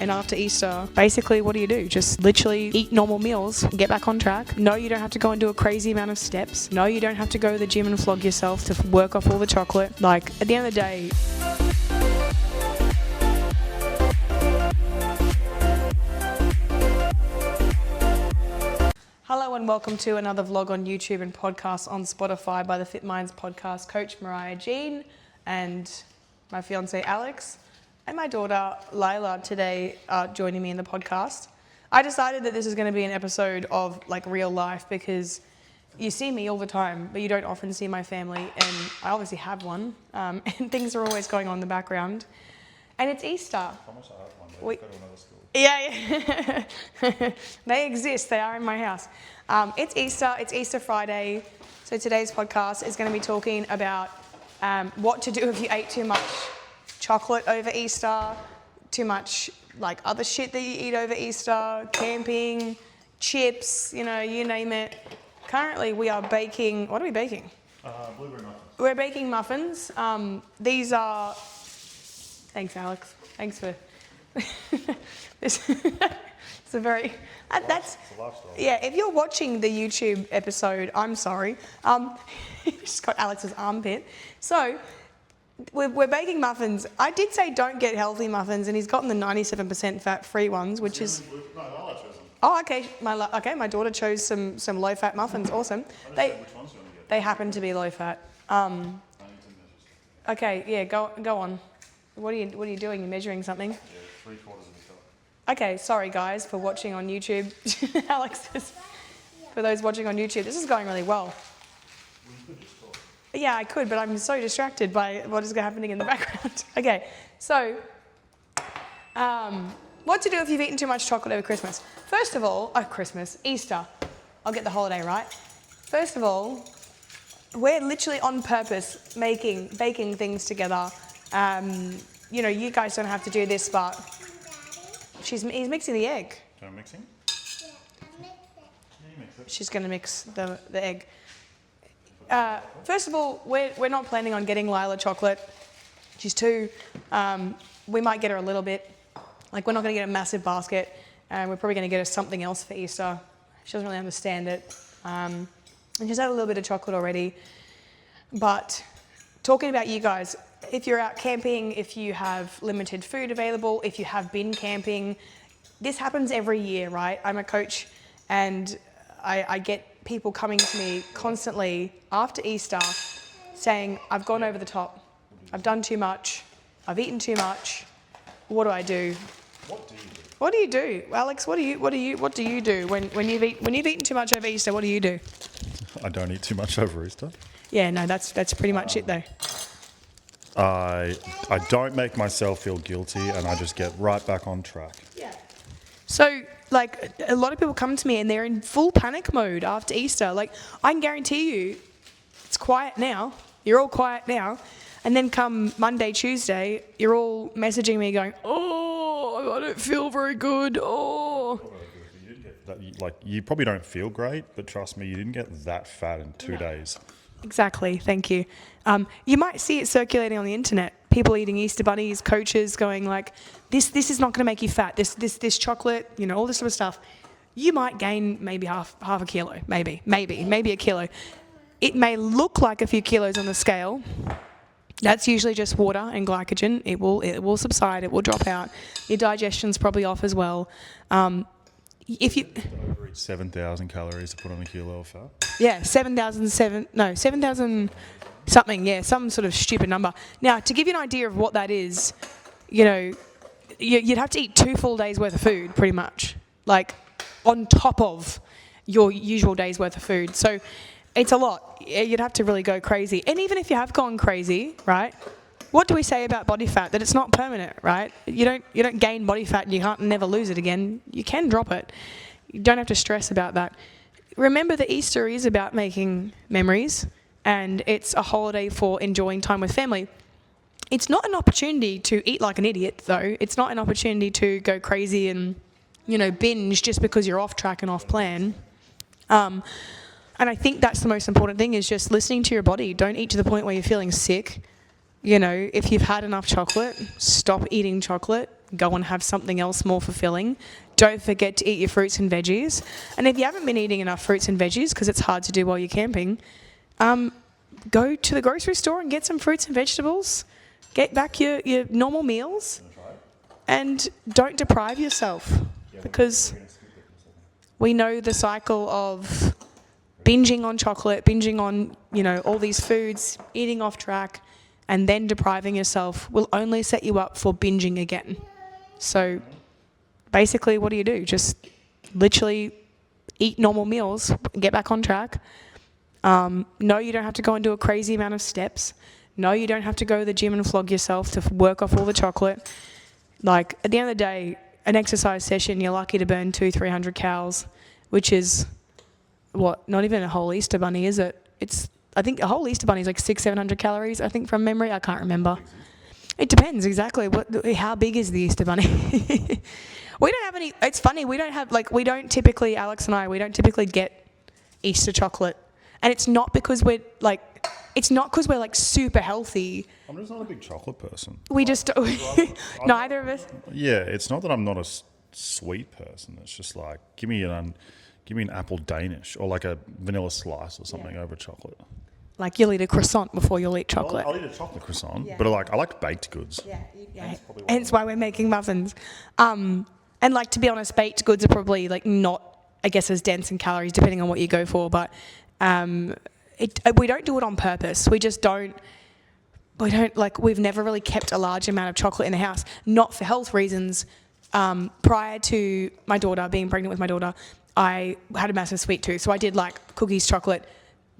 And after Easter, basically what do? Just literally eat normal meals, get back on track. No, you don't have to go and do a crazy amount of steps. No, you don't have to go to the gym and flog yourself to work off all the chocolate. Like, at the end of the day, hello and welcome to another vlog on YouTube and podcast on Spotify by the Fit Minds podcast coach Mariah Jean and my fiance Alex and my daughter Layla today are joining me in the podcast. I decided that this is going to be an episode of like real life because you see me all the time, but you don't often see my family, and I obviously have one, and things are always going on in the background. And it's Easter. I wish I had one, but go to another school. Yeah. They exist. They are in my house. It's Easter. It's Easter Friday. So today's podcast is going to be talking about what to do if you ate too much chocolate over Easter, too much like other shit that you eat over Easter, camping, chips, you know, you name it. Currently we are baking, what are we baking? Blueberry muffins. We're baking muffins. These are, thanks Alex, thanks for, this, it's a very, that's, it's a lifestyle. Yeah, if you're watching the YouTube episode, I'm sorry. Just got Alex's armpit. So, we're baking muffins. I did say don't get healthy muffins, and he's gotten the 97% fat-free ones, which is... No, Lala chose them. Oh, okay. My daughter chose some low-fat muffins. Awesome. I just said which ones you want to get. They happen to be low-fat. I need to measure stuff. Okay, yeah, go on. What are you doing? You're measuring something? Yeah, 3/4 of a cup. Okay, sorry guys for watching on YouTube. Alex, for those watching on YouTube, this is going really well. Well, you could just talk. Yeah, I could, but I'm so distracted by what is happening in the background. Okay, so what to do if you've eaten too much chocolate over Christmas? First of all, Easter. I'll get the holiday right. First of all, we're literally on purpose baking things together. You know, you guys don't have to do this, but he's mixing the egg. Do you want mixing? Yeah, I mix it. Yeah, you mix it. She's going to mix the egg. First of all, we're not planning on getting Lila chocolate. She's 2. We might get her a little bit. Like, we're not going to get a massive basket. We're probably going to get her something else for Easter. She doesn't really understand it. And she's had a little bit of chocolate already. But talking about you guys, if you're out camping, if you have limited food available, if you have been camping, this happens every year, right? I'm a coach and I get people coming to me constantly after Easter saying, I've gone over the top, I've done too much, I've eaten too much, what do I do? What do you do? What do you do? Alex, what do you do when you've eaten too much over Easter, what do you do? I don't eat too much over Easter. Yeah, no, that's pretty much it though. I don't make myself feel guilty, and I just get right back on track. Yeah. So, like, a lot of people come to me and they're in full panic mode after Easter. Like, I can guarantee you, it's quiet now. You're all quiet now. And then come Monday, Tuesday, you're all messaging me going, oh, I don't feel very good. Oh. You probably don't feel great, but trust me, you didn't get that fat in 2 days. Exactly. Thank you. You might see it circulating on the internet. People eating Easter bunnies, coaches going like, this is not going to make you fat. This chocolate, you know, all this sort of stuff. You might gain maybe half a kilo, maybe a kilo. It may look like a few kilos on the scale. That's usually just water and glycogen. It will subside. It will drop out. Your digestion's probably off as well. If you Overeat 7,000 calories to put on a kilo of fat. Yeah, 7,000 something, yeah, some sort of stupid number. Now, to give you an idea of what that is, you know, you'd have to eat 2 full days worth of food, pretty much, like on top of your usual day's worth of food. So it's a lot. You'd have to really go crazy. And even if you have gone crazy, right, what do we say about body fat? That it's not permanent, right? You don't gain body fat and you can't never lose it again. You can drop it. You don't have to stress about that. Remember that Easter is about making memories, and it's a holiday for enjoying time with family. It's not an opportunity to eat like an idiot, though. It's not an opportunity to go crazy and, you know, binge just because you're off track and off plan. And I think that's the most important thing, is just listening to your body. Don't eat to the point where you're feeling sick. You know, if you've had enough chocolate, stop eating chocolate. go and have something else more fulfilling. Don't forget to eat your fruits and veggies. And if you haven't been eating enough fruits and veggies, because it's hard to do while you're camping, go to the grocery store and get some fruits and vegetables. Get back your normal meals. And don't deprive yourself, because we know the cycle of binging on chocolate, binging on, all these foods, eating off track, and then depriving yourself will only set you up for binging again. So basically, what do? Just literally eat normal meals, get back on track. No, you don't have to go and do a crazy amount of steps. No, you don't have to go to the gym and flog yourself to work off all the chocolate. Like, at the end of the day, an exercise session, you're lucky to burn 200-300 calories, which is, not even a whole Easter bunny, is it? I think a whole Easter bunny is like 600-700 calories, I think, from memory. I can't remember. It depends exactly. How big is the Easter bunny? We don't have any, it's funny, Alex and I, we don't typically get Easter chocolate. And it's not because we're super healthy. I'm just not a big chocolate person. We just, neither of us. Yeah, it's not that I'm not a sweet person. It's just like, give me an apple Danish or like a vanilla slice or something over chocolate. Like, you'll eat a croissant before you'll eat chocolate. I'll eat a chocolate croissant, but I like baked goods. Yeah. Hence why we're making muffins. And to be honest, baked goods are probably not, I guess, as dense in calories, depending on what you go for. But we don't do it on purpose. We just don't. We've never really kept a large amount of chocolate in the house, not for health reasons. Prior to my daughter, being pregnant with my daughter, I had a massive sweet tooth. So I did like cookies, chocolate.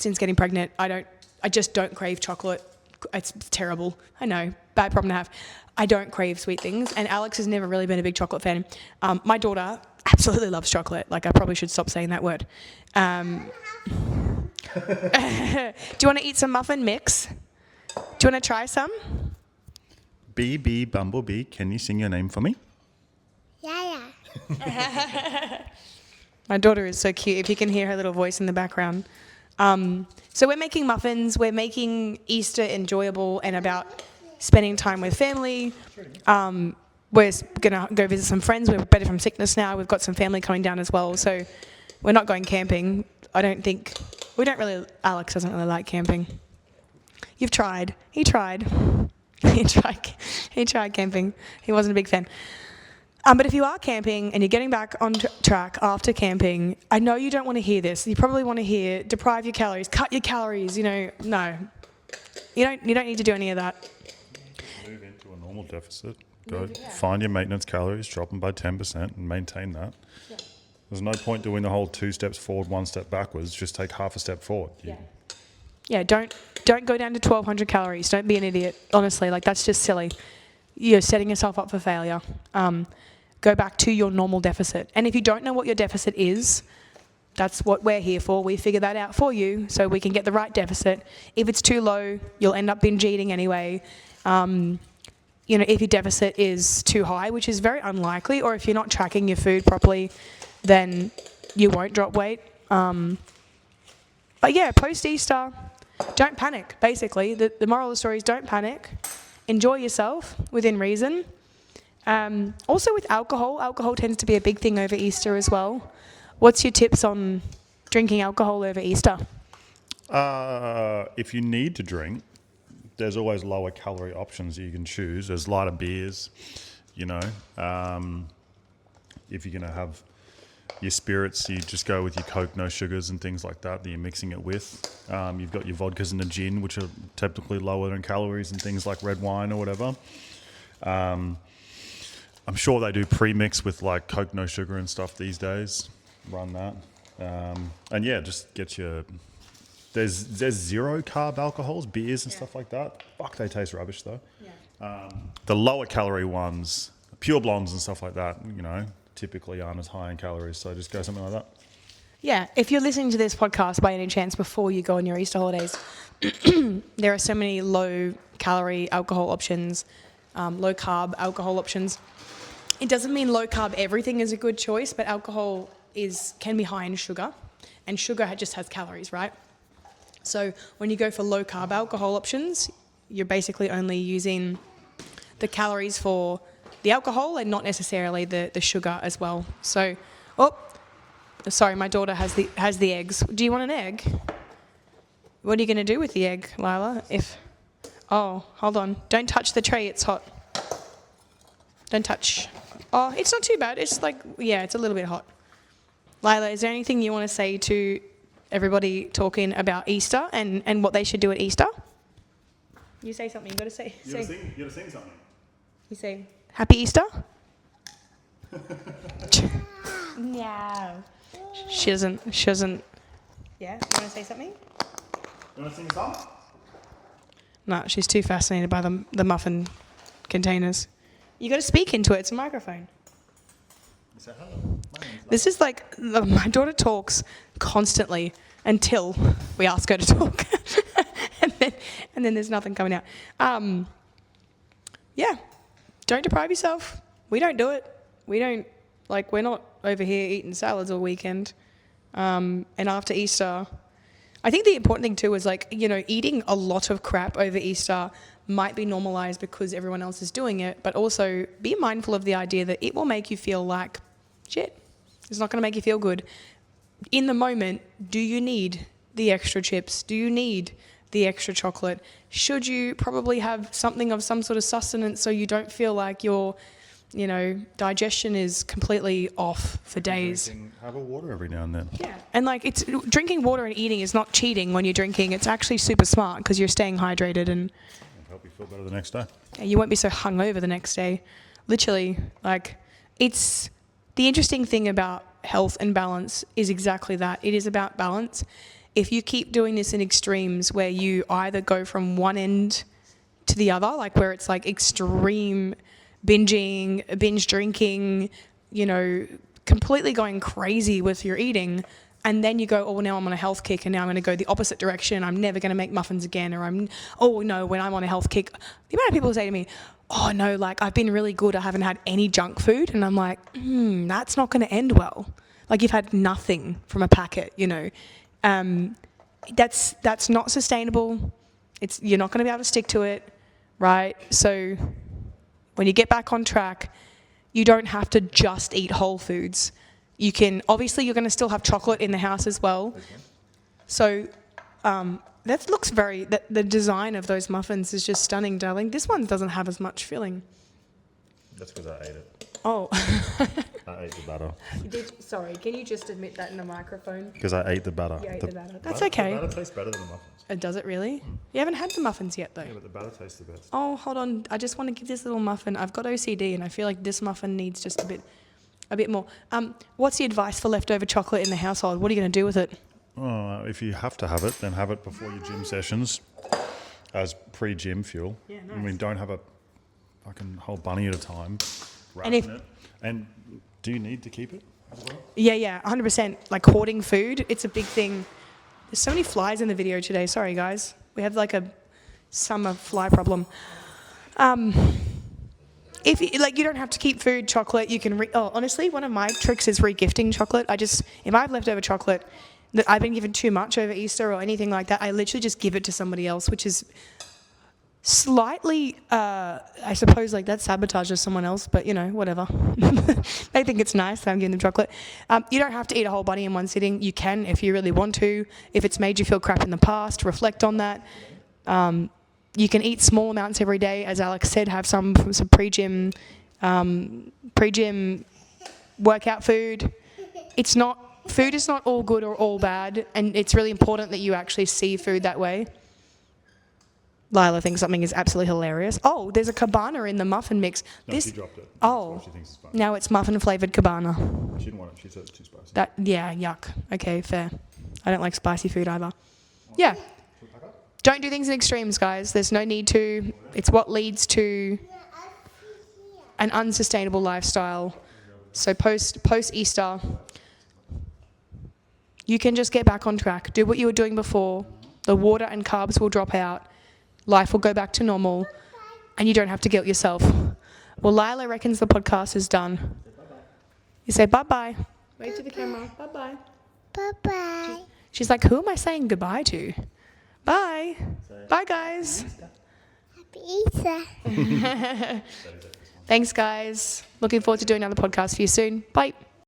Since getting pregnant, I just don't crave chocolate. It's terrible. I know, bad problem to have. I don't crave sweet things, and Alex has never really been a big chocolate fan. My daughter absolutely loves chocolate. I probably should stop saying that word. Do you want to eat some muffin mix? Do you want to try some? Bee Bumblebee, can you sing your name for me? Yeah. My daughter is so cute. If you can hear her little voice in the background. So we're making muffins. We're making Easter enjoyable and about spending time with family. We're going to go visit some friends. We're better from sickness now. We've got some family coming down as well. So we're not going camping. Alex doesn't really like camping. You've tried. He tried. He tried camping. He wasn't a big fan. But if you are camping and you're getting back on track after camping, I know you don't want to hear this. You probably want to hear deprive your calories, cut your calories. No, you don't need to do any of that. Move into a normal deficit. Find your maintenance calories, drop them by 10%, and maintain that. Yeah. There's no point doing the whole 2 steps forward, 1 step backwards. Just take half a step forward. Yeah. Don't go down to 1,200 calories. Don't be an idiot. Honestly, that's just silly. You're setting yourself up for failure. Go back to your normal deficit. And if you don't know what your deficit is, that's what we're here for. We figure that out for you so we can get the right deficit. If it's too low, you'll end up binge eating anyway. If your deficit is too high, which is very unlikely, or if you're not tracking your food properly, then you won't drop weight. But yeah, post-Easter, don't panic, basically. The moral of the story is don't panic. Enjoy yourself within reason. Also with alcohol tends to be a big thing over Easter as well. What's your tips on drinking alcohol over Easter? If you need to drink, there's always lower calorie options that you can choose. There's lighter beers, If you're going to have your spirits, you just go with your Coke, no sugars and things like that you're mixing it with. You've got your vodkas and the gin, which are typically lower in calories and things like red wine or whatever. I'm sure they do pre-mix with Coke, no sugar and stuff these days. Run that. Just get your... There's 0 carb alcohols, beers and stuff like that. Fuck, they taste rubbish though. Yeah. The lower calorie ones, pure blondes and stuff like that, typically aren't as high in calories. So just go something like that. Yeah, if you're listening to this podcast by any chance before you go on your Easter holidays, there are so many low-calorie alcohol options, low-carb alcohol options. It doesn't mean low-carb everything is a good choice, but alcohol can be high in sugar, and sugar just has calories, right? So when you go for low-carb alcohol options, you're basically only using the calories for the alcohol and not necessarily the sugar as well. So, sorry, my daughter has the eggs. Do you want an egg? What are you going to do with the egg, Lila? Hold on. Don't touch the tray. It's hot. Don't touch. Oh, it's not too bad. It's it's a little bit hot. Lila, is there anything you want to say to everybody talking about Easter and what they should do at Easter? You say something. You got to say. You got to sing something. You say, Happy Easter? No. She doesn't. Yeah, you want to say something? You want to sing a song? No, she's too fascinated by the muffin containers. You got to speak into it. It's a microphone. You say hello. This is my daughter talks constantly until we ask her to talk, and then there's nothing coming out. Yeah, don't deprive yourself. We don't do it. We're not over here eating salads all weekend. And after Easter, I think the important thing too is eating a lot of crap over Easter might be normalized because everyone else is doing it, but also be mindful of the idea that it will make you feel like shit. It's not going to make you feel good. In the moment, do you need the extra chips? Do you need the extra chocolate? Should you probably have something of some sort of sustenance so you don't feel like your digestion is completely off for days? Have a water every now and then. Yeah, and it's drinking water and eating is not cheating when you're drinking. It's actually super smart because you're staying hydrated and It'll help you feel better the next day. you won't be so hungover the next day. Literally, it's the interesting thing about health and balance is exactly that. It is about balance. If you keep doing this in extremes where you either go from one end to the other, where it's extreme binging, binge drinking, completely going crazy with your eating, and then you go, oh, now I'm on a health kick and now I'm going to go the opposite direction. I'm never going to make muffins again. Or when I'm on a health kick, the amount of people who say to me, oh no, I've been really good. I haven't had any junk food. And I'm like, that's not going to end well. You've had nothing from a packet, That's not sustainable. You're not going to be able to stick to it, right? So when you get back on track, you don't have to just eat whole foods. You can, obviously you're going to still have chocolate in the house as well. So that looks the design of those muffins is just stunning, darling. This one doesn't have as much filling. That's because I ate it. Oh. I ate the batter. Sorry, can you just admit that in the microphone? Because I ate the batter. You ate the batter. That's okay. The batter tastes better than the muffins. Does it really? You haven't had the muffins yet, though. Yeah, but the batter tastes the best. Oh, hold on. I just want to give this little muffin. I've got OCD, and I feel like this muffin needs just a bit more. What's the advice for leftover chocolate in the household? What are you going to do with it? If you have to have it, then have it before your gym sessions as pre-gym fuel. Yeah, nice. I mean, don't have a fucking whole bunny at a time. And if- it. And do you need to keep it as well? Yeah, 100%. Hoarding food, it's a big thing. There's so many flies in the video today. Sorry, guys. We have a summer fly problem. If you don't have to keep food, chocolate, you can honestly, one of my tricks is re-gifting chocolate. If I have leftover chocolate that I've been given too much over Easter or anything like that, I literally just give it to somebody else, which is slightly, I suppose, that sabotages someone else, but whatever. They think it's nice that I'm giving them chocolate. You don't have to eat a whole bunny in one sitting. You can if you really want to. If it's made you feel crap in the past, reflect on that. You can eat small amounts every day. As Alex said, have some pre-gym workout food. Food is not all good or all bad, and it's really important that you actually see food that way. Lila thinks something is absolutely hilarious. Oh, there's a cabana in the muffin mix. No, she dropped it. Oh, She thinks it's spicy. now it's muffin-flavoured cabana. She didn't want it. She said it's too spicy. Yuck. Okay, fair. I don't like spicy food either. Yeah. Don't do things in extremes, guys. There's no need to. It's what leads to an unsustainable lifestyle. So post-Easter, you can just get back on track. Do what you were doing before. The water and carbs will drop out. Life will go back to normal, and you don't have to guilt yourself. Well, Lila reckons the podcast is done. You say bye-bye. Wave to the camera. Bye-bye. Bye-bye. She's like, who am I saying goodbye to? Bye. Bye, guys. Happy Easter. Thanks, guys. Looking forward to doing another podcast for you soon. Bye.